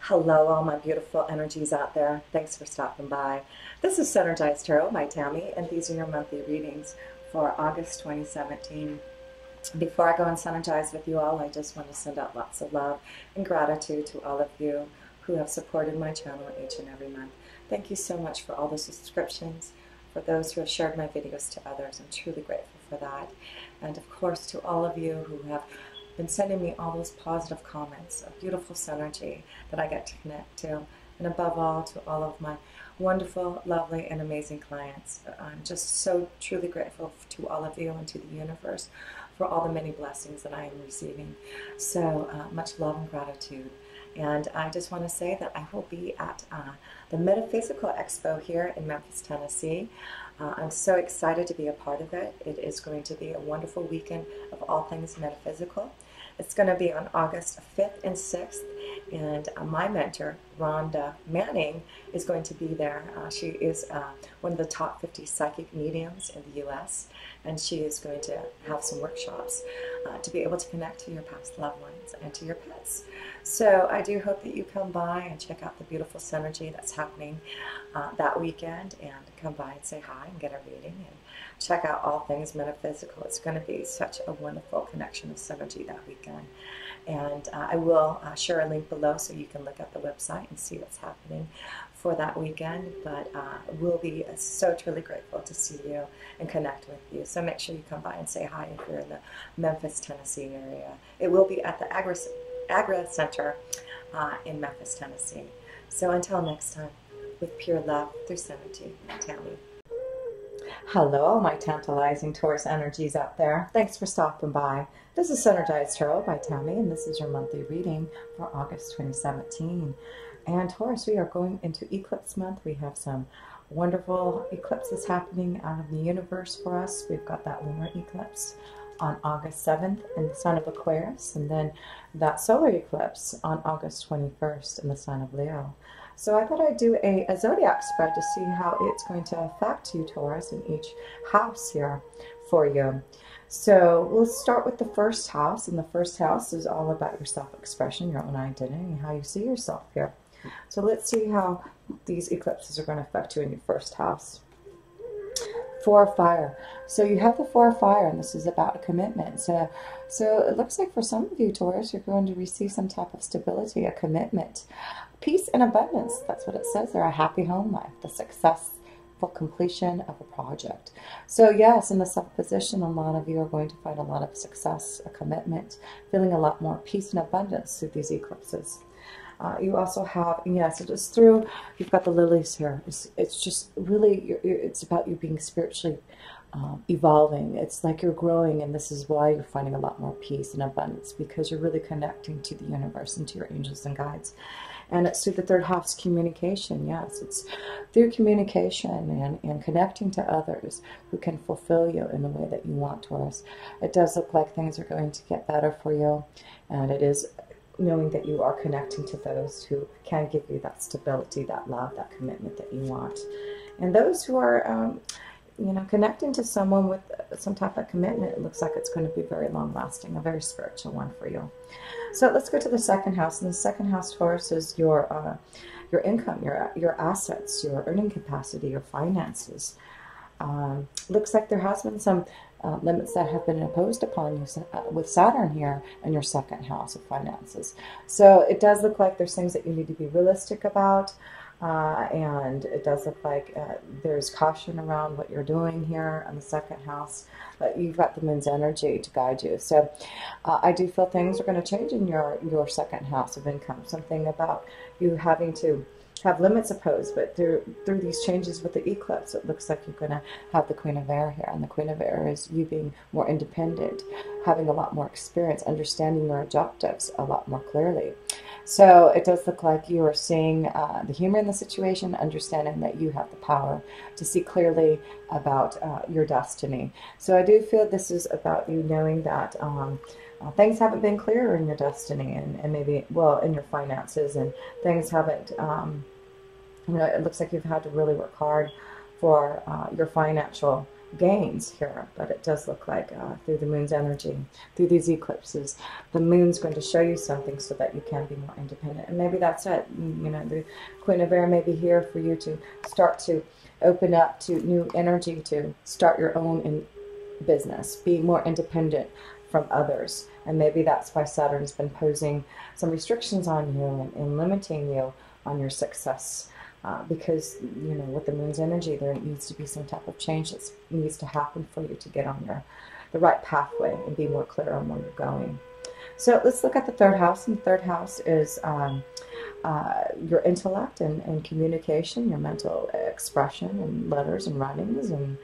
Hello, all my beautiful energies out there. Thanks for stopping by. This is Synergized Tarot by Tammy, and these are your monthly readings for August 2017. Before I go and synergize with you all, I just want to send out lots of love and gratitude to all of you who have supported my channel each and every month. Thank you so much for all the subscriptions, for those who have shared my videos to others. I'm truly grateful for that. And of course, to all of you who have been sending me all those positive comments of beautiful synergy that I get to connect to. And above all, to all of my wonderful, lovely, and amazing clients. I'm just so truly grateful to all of you and to the universe for all the many blessings that I am receiving. So much love and gratitude. And I just want to say that I will be at the Metaphysical Expo here in Memphis, Tennessee. I'm so excited to be a part of it. It is going to be a wonderful weekend of all things metaphysical. It's going to be on August 5th and 6th, and my mentor, Rhonda Manning, is going to be there. She is one of the top 50 psychic mediums in the U.S., and she is going to have some workshops to be able to connect to your past loved ones and to your pets. So I do hope that you come by and check out the beautiful synergy that's happening that weekend, and come by and say hi and get a reading and check out all things metaphysical. It's going to be such a wonderful connection of synergy that weekend. And I will share a link below so you can look at the website and see what's happening for that weekend. But we'll be so truly grateful to see you and connect with you. So make sure you come by and say hi if you're in the Memphis, Tennessee area. It will be at the Agri Center in Memphis, Tennessee. So until next time, with pure love through synergy, Tammy. Hello, my tantalizing Taurus energies out there. Thanks for stopping by. This is Synergized Tarot by Tammy, and this is your monthly reading for August 2017. And Taurus, we are going into eclipse month. We have some wonderful eclipses happening out of the universe for us. We've got that lunar eclipse on August 7th in the sign of Aquarius, and then that solar eclipse on August 21st in the sign of Leo. So I thought I'd do a zodiac spread to see how it's going to affect you, Taurus, in each house here for you. So we'll start with the first house, and the first house is all about your self-expression, your own identity, and how you see yourself here. So let's see how these eclipses are going to affect you in your first house. Four of Fire. So you have the Four of Fire, and this is about a commitment. So it looks like for some of you, Taurus, you're going to receive some type of stability, a commitment. Peace and abundance, that's what it says there, a happy home life, the successful completion of a project. So yes, in the self-position, a lot of you are going to find a lot of success, a commitment, feeling a lot more peace and abundance through these eclipses. You also have, yes, it is through, you've got the lilies here. It's just really, it's about you being spiritually evolving. It's like you're growing, and this is why you're finding a lot more peace and abundance, because you're really connecting to the universe and to your angels and guides. And it's through the third house, communication. Yes, it's through communication and connecting to others who can fulfill you in the way that you want, Taurus. It does look like things are going to get better for you, and it is knowing that you are connecting to those who can give you that stability, that love, that commitment that you want. And those who are, you know, connecting to someone with some type of commitment, it looks like it's going to be very long-lasting, a very spiritual one for you. So let's go to the second house. And the second house, Taurus, is your income, your assets, your earning capacity, your finances. Looks like there has been some limits that have been imposed upon you with Saturn here in your second house of finances. So it does look like there's things that you need to be realistic about. And it does look like there's caution around what you're doing here in the second house, but you've got the moon's energy to guide you. So I do feel things are going to change in your second house of income. Something about you having to have limits opposed, but through these changes with the eclipse, it looks like you're going to have the Queen of Air here, and the Queen of Air is you being more independent, having a lot more experience, understanding your objectives a lot more clearly. So it does look like you are seeing the humor in the situation, understanding that you have the power to see clearly about your destiny. So I do feel this is about you knowing that things haven't been clear in your destiny, and maybe, well, in your finances, and things haven't, you know, it looks like you've had to really work hard for your financial gains here, but it does look like through the moon's energy, through these eclipses, the moon's going to show you something so that you can be more independent. And maybe that's it. You know, the Queen of Air may be here for you to start to open up to new energy, to start your own business, be more independent from others. And maybe that's why Saturn's been posing some restrictions on you and limiting you on your success. Because, you know, with the moon's energy, there needs to be some type of change that needs to happen for you to get on the right pathway and be more clear on where you're going. So let's look at the third house. And the third house is your intellect and communication, your mental expression and letters and writings and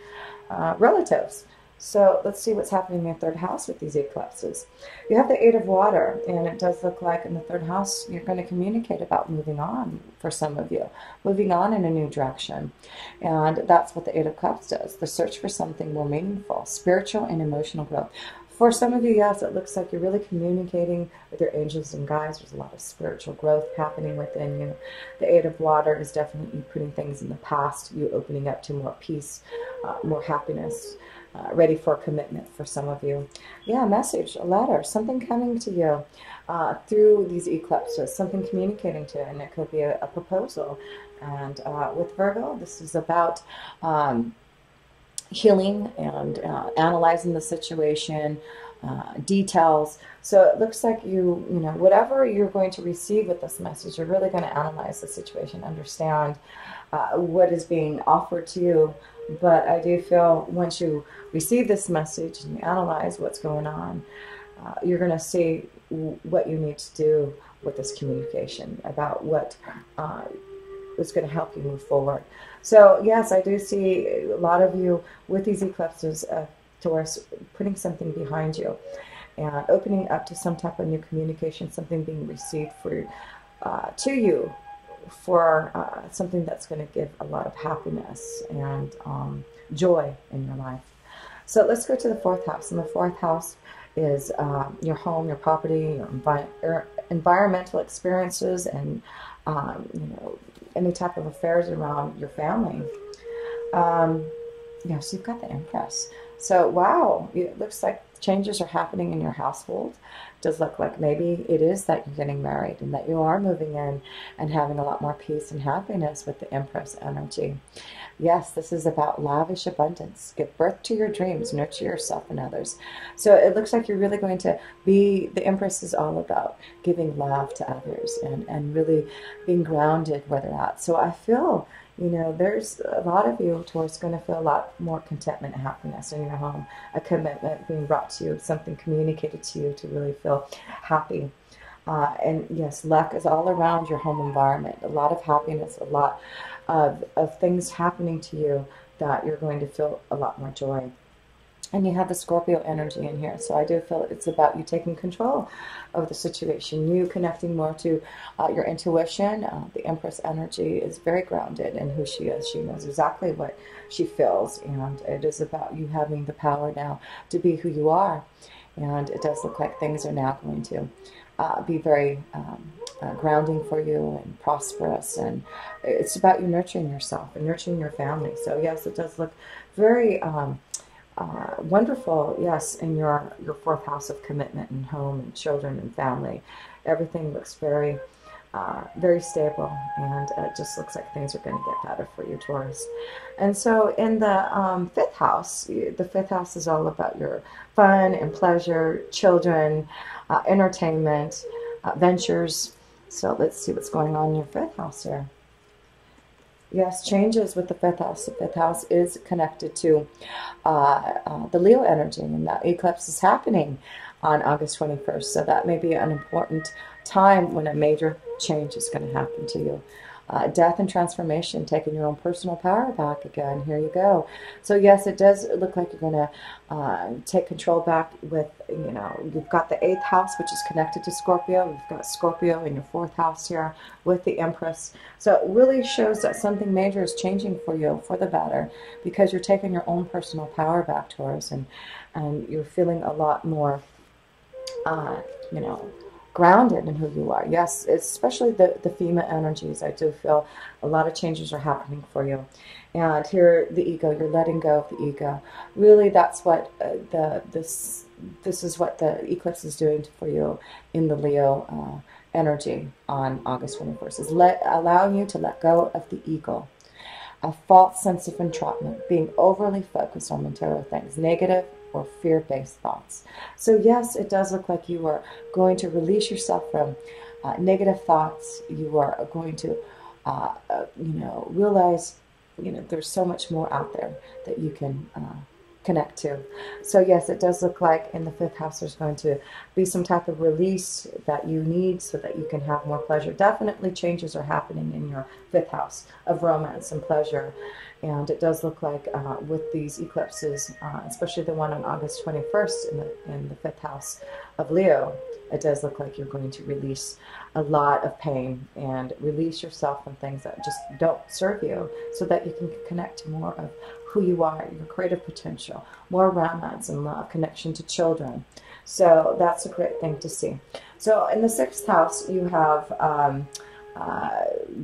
relatives. So let's see what's happening in your third house with these eclipses. You have the Eight of Water, and it does look like in the third house you're going to communicate about moving on for some of you, moving on in a new direction. And that's what the Eight of Cups does, the search for something more meaningful, spiritual and emotional growth. For some of you, yes, it looks like you're really communicating with your angels and guides. There's a lot of spiritual growth happening within you. The Eight of Water is definitely putting things in the past, you opening up to more peace, more happiness, ready for a commitment for some of you. Yeah, a message, a letter, something coming to you through these eclipses, something communicating to you, and it could be a proposal. And with Virgo, this is about healing and analyzing the situation, details. So it looks like you know, whatever you're going to receive with this message, you're really going to analyze the situation, understand what is being offered to you. But I do feel once you receive this message and you analyze what's going on, you're going to see what you need to do with this communication, about what is going to help you move forward. So yes, I do see a lot of you with these eclipses, Taurus, putting something behind you and opening up to some type of new communication, something being received for to you, for something that's going to give a lot of happiness and joy in your life. So let's go to the fourth house. And the fourth house is your home, your property, your environmental experiences, and you know, any type of affairs around your family. Yeah, so you've got the Empress. So wow, it looks like changes are happening in your household. It does look like maybe it is that you're getting married and that you are moving in and having a lot more peace and happiness with the Empress energy. Yes, this is about lavish abundance. Give birth to your dreams, nurture yourself and others. So it looks like you're really going to be, the Empress is all about giving love to others and really being grounded where they're at. So I feel, you know, there's a lot of you, Taurus, going to feel a lot more contentment and happiness in your home. A commitment being brought to you, something communicated to you to really feel happy. And yes, luck is all around your home environment. A lot of happiness, a lot of things happening to you that you're going to feel a lot more joy. And you have the Scorpio energy in here. So I do feel it's about you taking control of the situation, you connecting more to your intuition. The Empress energy is very grounded in who she is. She knows exactly what she feels. And it is about you having the power now to be who you are. And it does look like things are now going to be very grounding for you and prosperous. And it's about you nurturing yourself and nurturing your family. So yes, it does look very wonderful, yes, in your fourth house of commitment and home and children and family. Everything looks very, very stable, and it just looks like things are going to get better for you, Taurus. And so in the fifth house is all about your fun and pleasure, children, entertainment, ventures. So let's see what's going on in your fifth house here. Yes, changes with the fifth house. The fifth house is connected to the Leo energy, and that eclipse is happening on August 21st. So that may be an important time when a major change is going to happen to you. Death and transformation, taking your own personal power back again. Here you go. So yes, it does look like you're going to take control back with, you know, you've got the 8th house, which is connected to Scorpio. We've got Scorpio in your 4th house here with the Empress. So it really shows that something major is changing for you for the better, because you're taking your own personal power back, Taurus, and you're feeling a lot more, you know, grounded in who you are. Yes, especially the FEMA energies. I do feel a lot of changes are happening for you. And here, the ego, you're letting go of the ego. Really, that's what this is what the eclipse is doing for you in the Leo energy on August 21st, is allowing you to let go of the ego, a false sense of entrapment, being overly focused on material things, negative or fear-based thoughts. So yes, it does look like you are going to release yourself from negative thoughts. You are going to, realize, there's so much more out there that you can connect to. So yes, it does look like in the 5th house there's going to be some type of release that you need so that you can have more pleasure. Definitely changes are happening in your 5th house of romance and pleasure. And it does look like with these eclipses, especially the one on August 21st in the 5th house of Leo, it does look like you're going to release a lot of pain and release yourself from things that just don't serve you, so that you can connect to more of who you are, your creative potential, more romance and love, connection to children. So that's a great thing to see. So in the 6th house, you have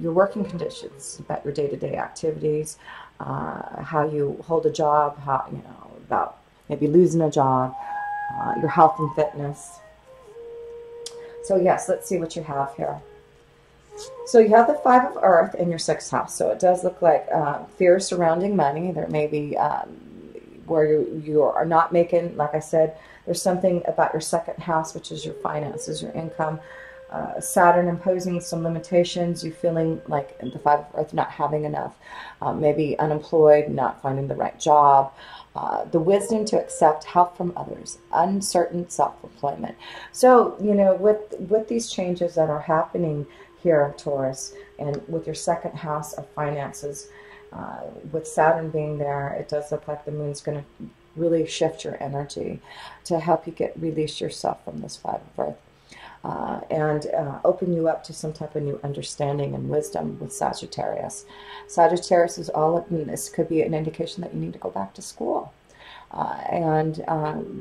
your working conditions, about your day-to-day activities, how you hold a job, about maybe losing a job, your health and fitness. So yes, let's see what you have here. So you have the 5 of Earth in your 6th house. So it does look like fear surrounding money. There may be where you are not making, like I said, there's something about your 2nd house, which is your finances, your income. Saturn imposing some limitations, you feeling like the 5 of Earth not having enough, maybe unemployed, not finding the right job, the wisdom to accept help from others, uncertain self-employment. So, with these changes that are happening here, Taurus, and with your 2nd house of finances, with Saturn being there, it does look like the moon's going to really shift your energy to help you release yourself from this 5 of Earth. And open you up to some type of new understanding and wisdom with Sagittarius. Sagittarius is this could be an indication that you need to go back to school and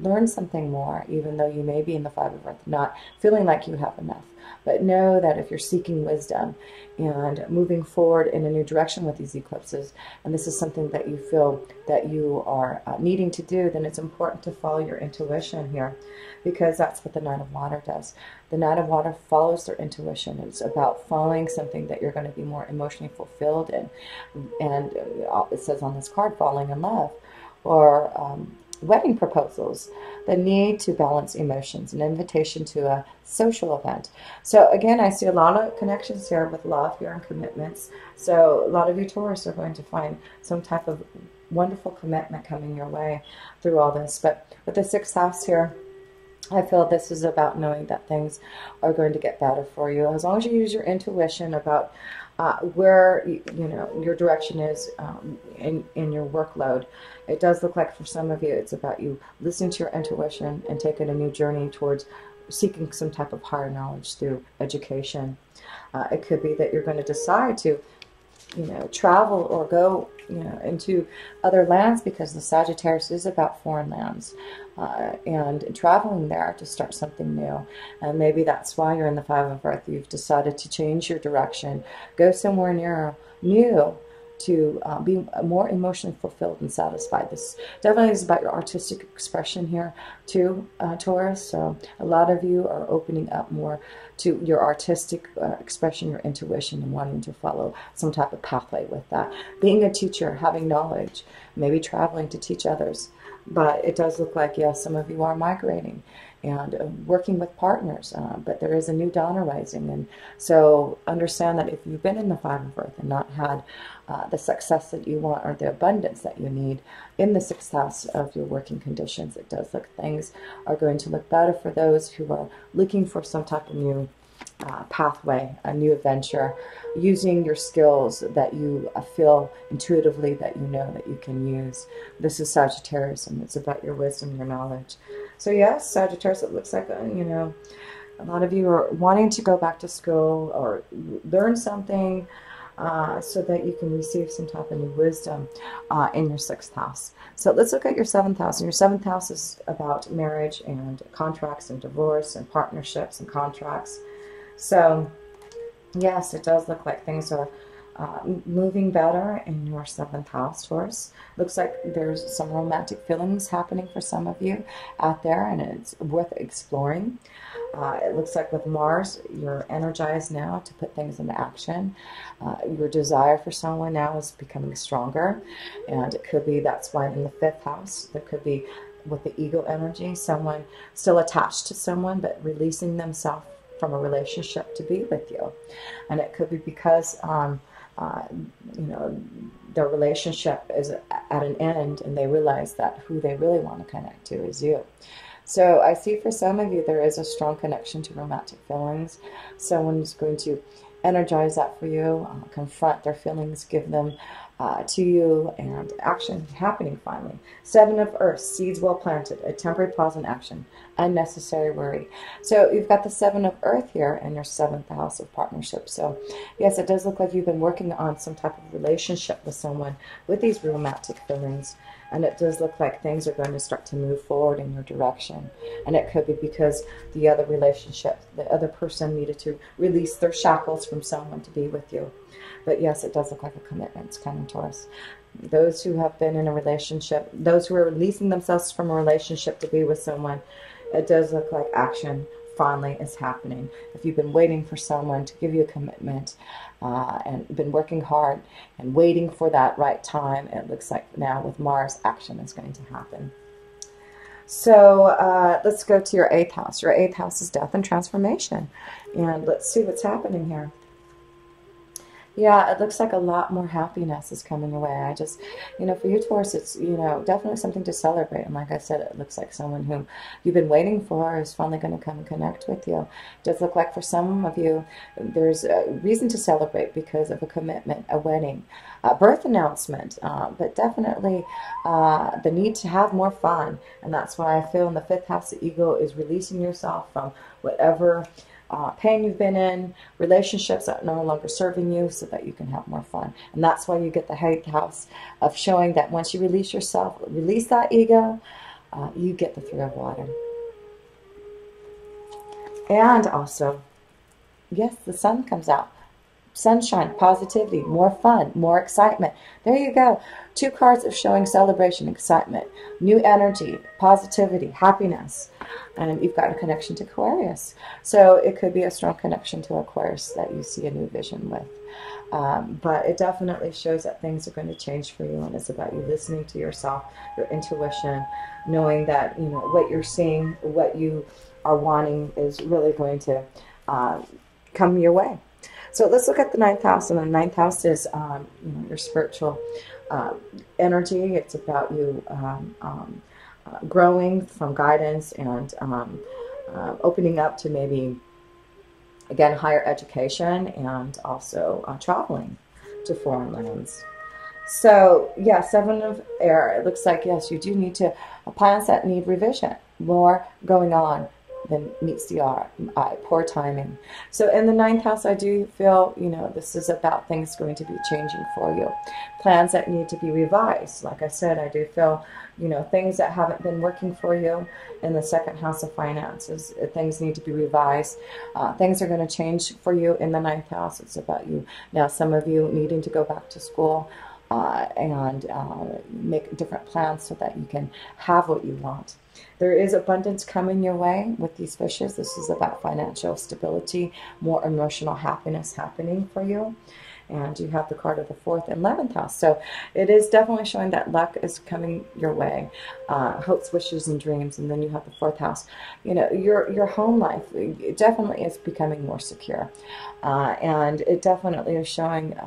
learn something more, even though you may be in the 5 of Earth not feeling like you have enough. But know that if you're seeking wisdom and moving forward in a new direction with these eclipses, and this is something that you feel that you are needing to do, then it's important to follow your intuition here, because that's what the Knight of Water does. The Knight of Water follows their intuition. It's about following something that you're going to be more emotionally fulfilled in. And it says on this card, falling in love, or wedding proposals, the need to balance emotions, an invitation to a social event. So again, I see a lot of connections here with love here and commitments. So a lot of you Taurus are going to find some type of wonderful commitment coming your way through all this. But with the 6th house here, I feel this is about knowing that things are going to get better for you. As long as you use your intuition about where your direction is in your workload. It does look like for some of you it's about you listening to your intuition and taking a new journey towards seeking some type of higher knowledge through education. It could be that you're going to decide to travel or go into other lands, because the Sagittarius is about foreign lands and traveling there to start something new. And maybe that's why you're in the 5 of Earth. You've decided to change your direction, go somewhere new to be more emotionally fulfilled and satisfied. This definitely is about your artistic expression here too, Taurus. So a lot of you are opening up more to your artistic expression, your intuition, and wanting to follow some type of pathway with that. Being a teacher, having knowledge, maybe traveling to teach others. But it does look like, yes, some of you are migrating and working with partners, but there is a new dawn arising. And so understand that if you've been in the 5 of Earth and not had the success that you want or the abundance that you need in the 6th house of your working conditions, it does look things are going to look better for those who are looking for some type of new pathway, a new adventure, using your skills that you feel intuitively that you know that you can use. This is Sagittarius, and it's about your wisdom, your knowledge. So yes, Sagittarius, it looks like, a lot of you are wanting to go back to school or learn something, so that you can receive some type of new wisdom in your 6th house. So let's look at your 7th house. And your 7th house is about marriage and contracts and divorce and partnerships and contracts. So yes, it does look like things are moving better in your 7th house, Taurus. Looks like there's some romantic feelings happening for some of you out there, and it's worth exploring. It looks like with Mars, you're energized now to put things into action. Your desire for someone now is becoming stronger, and it could be that's why in the 5th house, there could be with the ego energy, someone still attached to someone, but releasing themselves from a relationship to be with you. And it could be because you know, their relationship is at an end and they realize that who they really want to connect to is you. So I see for some of you there is a strong connection to romantic feelings. Someone is going to energize that for you, confront their feelings, give them to you, and action happening finally. 7 of Earth, seeds well planted, a temporary pause in action, unnecessary worry. So you've got the 7 of Earth here in your 7th house of partnership. So yes, it does look like you've been working on some type of relationship with someone with these romantic feelings. And it does look like things are going to start to move forward in your direction. And it could be because the other relationship, the other person needed to release their shackles from someone to be with you. But yes, it does look like a commitment's coming, Taurus. Those who have been in a relationship, those who are releasing themselves from a relationship to be with someone, it does look like action finally is happening. If you've been waiting for someone to give you a commitment and been working hard and waiting for that right time, it looks like now with Mars, action is going to happen. So let's go to your 8th house. Your 8th house is death and transformation. And let's see what's happening here. Yeah, it looks like a lot more happiness is coming your way. I just, you know, for you, Taurus, it's, you know, definitely something to celebrate. And like I said, it looks like someone whom you've been waiting for is finally going to come and connect with you. It does look like for some of you, there's a reason to celebrate because of a commitment, a wedding, a birth announcement, but definitely the need to have more fun. And that's why I feel in the 5th house, the ego is releasing yourself from whatever pain you've been in, relationships that are no longer serving you so that you can have more fun. And that's why you get the 8th house of showing that once you release yourself, release that ego, you get the 3 of water. And also, yes, the sun comes out. Sunshine, positivity, more fun, more excitement. There you go. 2 cards of showing celebration, excitement, new energy, positivity, happiness. And you've got a connection to Aquarius. So it could be a strong connection to Aquarius that you see a new vision with. But it definitely shows that things are going to change for you. And it's about you listening to yourself, your intuition, knowing that, you know, what you're seeing, what you are wanting is really going to come your way. So let's look at the 9th house, and the 9th house is you know, your spiritual energy. It's about you growing from guidance and opening up to maybe, again, higher education and also traveling to foreign lands. So yeah, 7 of Air. It looks like, yes, you do need to plans that need revision. More going on than meets the eye. Poor timing. So in the 9th house, I do feel, you know, this is about things going to be changing for you. Plans that need to be revised. Like I said, I do feel, you know, things that haven't been working for you in the 2nd house of finances. Things need to be revised. Things are going to change for you in the 9th house. It's about you. Now, some of you needing to go back to school and make different plans so that you can have what you want. There is abundance coming your way with these fishes. This is about financial stability, more emotional happiness happening for you. And you have the card of the 4th and 11th house. So it is definitely showing that luck is coming your way. Hopes, wishes, and dreams. And then you have the 4th house. You know, your home life it definitely is becoming more secure. And it definitely is showing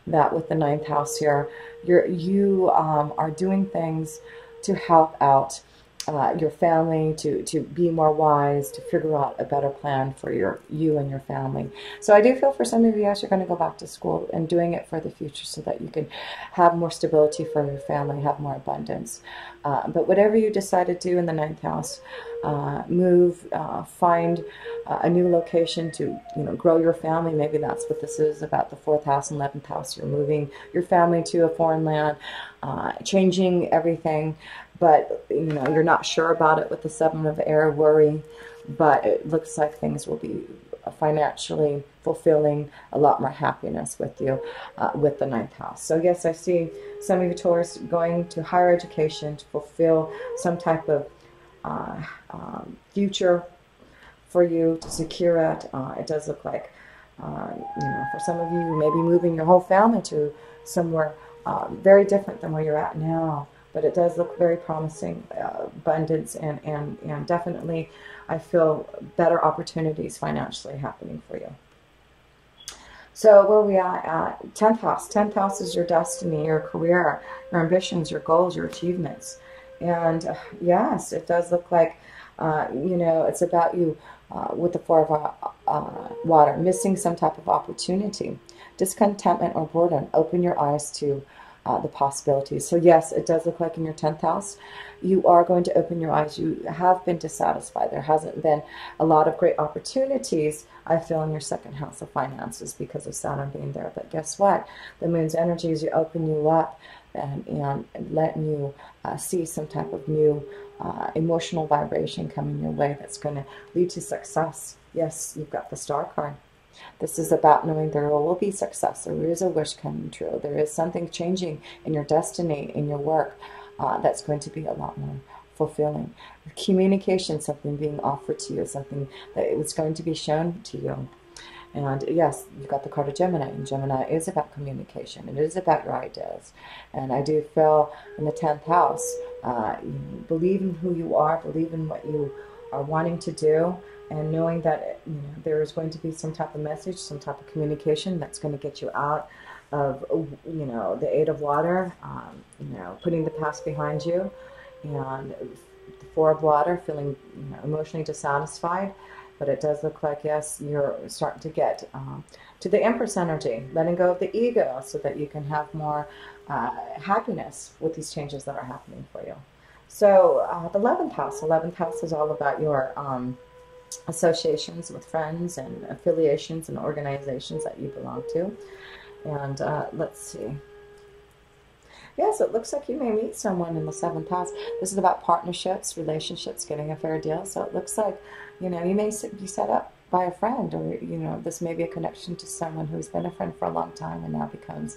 that with the 9th house here, you are doing things to help out your family, to be more wise, to figure out a better plan for you and your family. So I do feel for some of you, yes, you're going to go back to school and doing it for the future so that you can have more stability for your family, have more abundance. But whatever you decide to do in the 9th house, move, find a new location to, grow your family. Maybe that's what this is about, the 4th house and 11th house. You're moving your family to a foreign land, changing everything. But, you're not sure about it with the 7 of air, worry. But it looks like things will be financially fulfilling, a lot more happiness with you with the 9th house. So yes, I see some of you Taurus going to higher education to fulfill some type of future for you, to secure it. It does look like, for some of you, maybe moving your whole family to somewhere very different than where you're at now. But it does look very promising, abundance, and definitely I feel better opportunities financially happening for you. So where are we at? 10th house. 10th house is your destiny, your career, your ambitions, your goals, your achievements. And yes, it does look like, it's about you with the 4 of water, missing some type of opportunity, discontentment or boredom. Open your eyes to the possibilities. So yes, it does look like in your 10th house, you are going to open your eyes. You have been dissatisfied. There hasn't been a lot of great opportunities, I feel, in your 2nd house of finances because of Saturn being there. But guess what? The moon's energies open you up and letting you see some type of new emotional vibration coming your way that's going to lead to success. Yes, you've got the Star card. This is about knowing there will be success. There is a wish coming true. There is something changing in your destiny, in your work, that's going to be a lot more fulfilling. Communication, something being offered to you, something that is going to be shown to you. And yes, you've got the card of Gemini, and Gemini is about communication. It is about your ideas. And I do feel in the 10th house, believe in who you are, believe in what you are wanting to do, and knowing that there is going to be some type of message, some type of communication that's going to get you out of the 8 of water, putting the past behind you, and the 4 of water, feeling emotionally dissatisfied. But it does look like, yes, you're starting to get to the Empress energy, letting go of the ego so that you can have more happiness with these changes that are happening for you. So the 11th house is all about your associations with friends and affiliations and organizations that you belong to. And let's see. Yes, it looks like you may meet someone in the 7th house. This is about partnerships, relationships, getting a fair deal. So it looks like, you may be set up by a friend, or, this may be a connection to someone who's been a friend for a long time and now becomes,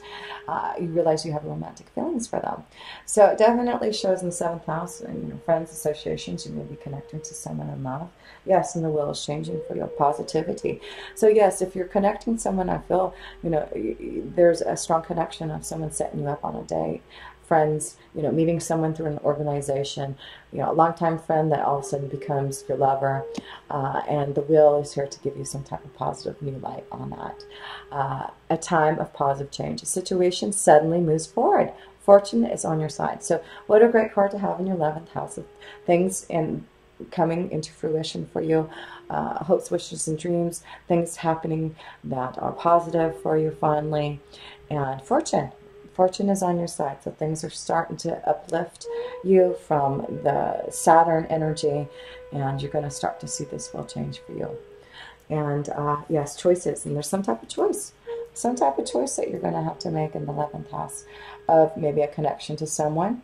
you realize you have romantic feelings for them. So it definitely shows in the 7th house, and, friends, associations, you may be connecting to someone in love. Yes, and the wheel is changing for your positivity. So yes, if you're connecting someone, I feel, there's a strong connection of someone setting you up on a date. Friends, meeting someone through an organization, a longtime friend that all of a sudden becomes your lover, and the wheel is here to give you some type of positive new light on that. A time of positive change. A situation suddenly moves forward. Fortune is on your side. So what a great card to have in your 11th house of things coming into fruition for you. Hopes, wishes, and dreams. Things happening that are positive for you finally. And fortune. Fortune is on your side, so things are starting to uplift you from the Saturn energy, and you're going to start to see this will change for you. And yes, choices, and there's some type of choice that you're going to have to make in the 11th house of maybe a connection to someone,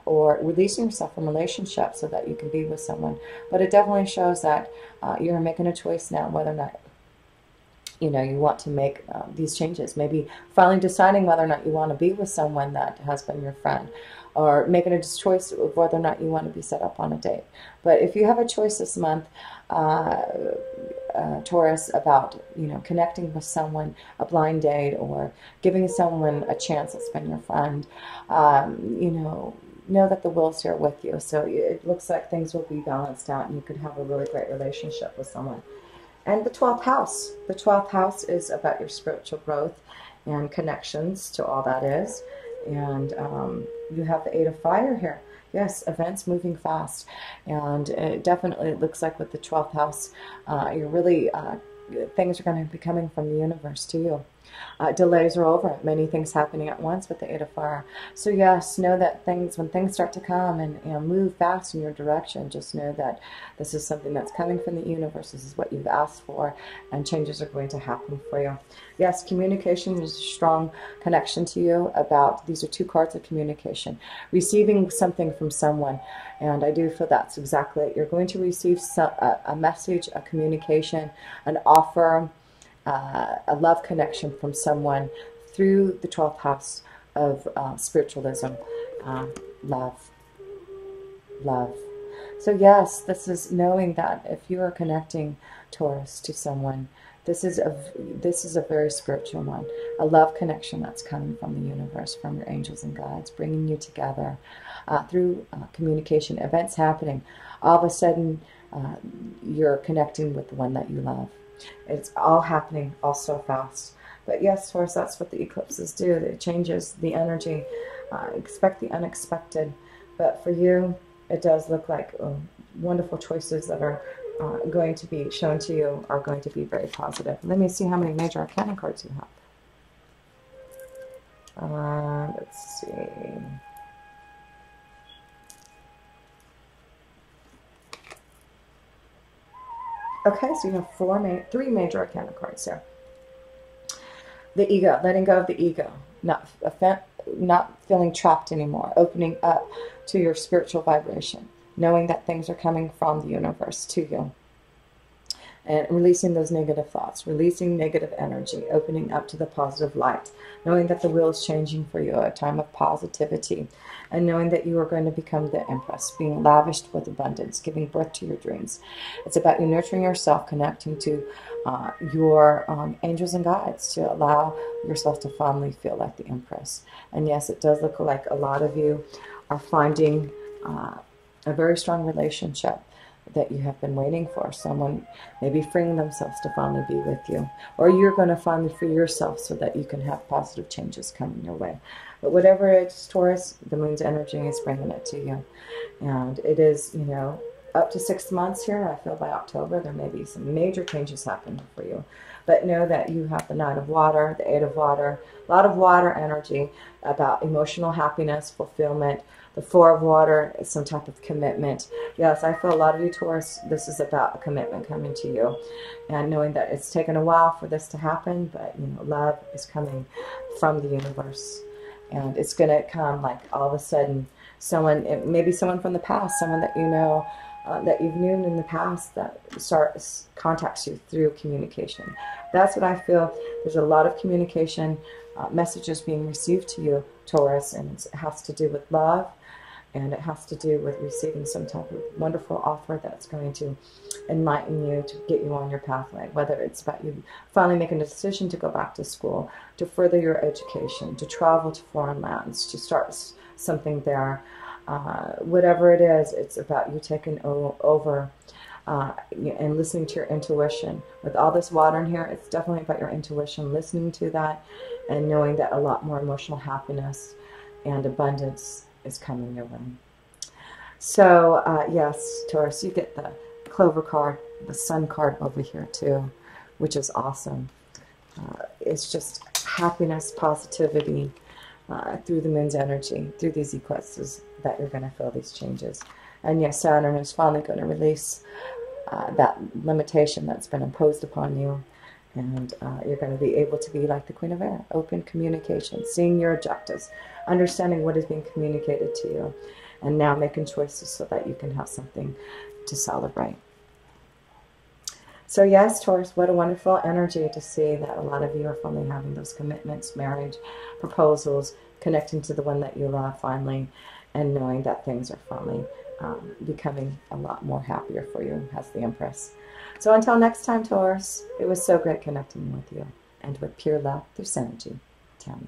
or releasing yourself from relationships so that you can be with someone. But it definitely shows that you're making a choice now whether or not you want to make these changes. Maybe finally deciding whether or not you want to be with someone that has been your friend, or making a choice of whether or not you want to be set up on a date. But if you have a choice this month, Taurus, about connecting with someone, a blind date, or giving someone a chance that's been your friend, know that the will's here with you. So it looks like things will be balanced out, and you could have a really great relationship with someone. And the 12th house. The 12th house is about your spiritual growth and connections to all that is. And you have the 8 of fire here. Yes, events moving fast. And it definitely looks like with the 12th house, you're really, things are going to be coming from the universe to you. Delays are over. Many things happening at once with the Eight of Fire. So yes, know that things, when things start to come and move fast in your direction, just know that this is something that's coming from the universe. This is what you've asked for, and changes are going to happen for you. Yes, communication is a strong connection to you about, these are two cards of communication. Receiving something from someone, and I do feel that's exactly it. You're going to receive a message, a communication, an offer, a love connection from someone through the 12th house of spiritualism. Love. Love. So yes, this is knowing that if you are connecting, Taurus, to someone, this is a very spiritual one. A love connection that's coming from the universe, from your angels and guides, bringing you together through communication, events happening. All of a sudden, you're connecting with the one that you love. It's all happening all so fast. But yes, Taurus, that's what the eclipses do. It changes the energy. Expect the unexpected. But for you, it does look like wonderful choices that are going to be shown to you are going to be very positive. Let me see how many major arcana cards you have. Let's see. Okay, so you have three major arcana cards here. The ego, letting go of the ego, not feeling trapped anymore, opening up to your spiritual vibration, knowing that things are coming from the universe to you, and releasing those negative thoughts, releasing negative energy, opening up to the positive light, knowing that the wheel is changing for you, a time of positivity, and knowing that you are going to become the Empress, being lavished with abundance, giving birth to your dreams. It's about you nurturing yourself, connecting to your angels and guides to allow yourself to finally feel like the Empress. And yes, it does look like a lot of you are finding a very strong relationship that you have been waiting for. Someone maybe freeing themselves to finally be with you. Or you're going to finally free yourself so that you can have positive changes coming your way. But whatever it is, Taurus, the moon's energy is bringing it to you. And it is, you know, up to 6 months here. I feel by October there may be some major changes happening for you. But know that you have the Knight of Water, the Eight of Water, a lot of water energy about emotional happiness, fulfillment. The Four of Water is some type of commitment. Yes, I feel a lot of you, Taurus, this is about a commitment coming to you. And knowing that it's taken a while for this to happen, but, you know, love is coming from the universe. And it's going to come like all of a sudden, someone, maybe someone from the past, someone that you know, that you've known in the past that contacts you through communication. That's what I feel. There's a lot of communication, messages being received to you, Taurus, and it has to do with love, and it has to do with receiving some type of wonderful offer that's going to enlighten you, to get you on your pathway, whether it's about you finally making a decision to go back to school, to further your education, to travel to foreign lands, to start something there. Whatever it is, it's about you taking over and listening to your intuition. With all this water in here, it's definitely about your intuition, listening to that and knowing that a lot more emotional happiness and abundance is coming your way. So yes, Taurus, you get the Clover card, the Sun card over here too, which is awesome. It's just happiness, positivity, through the moon's energy, through these eclipses, that you're going to feel these changes. And yes, Saturn is finally going to release that limitation that's been imposed upon you. And you're going to be able to be like the Queen of Air, open communication, seeing your objectives, understanding what is being communicated to you, and now making choices so that you can have something to celebrate. So yes, Taurus, what a wonderful energy to see that a lot of you are finally having those commitments, marriage, proposals, connecting to the one that you love finally, and knowing that things are finally becoming a lot more happier for you as the Empress. So until next time, Taurus, it was so great connecting with you, and with pure love through Synergy, Tammy.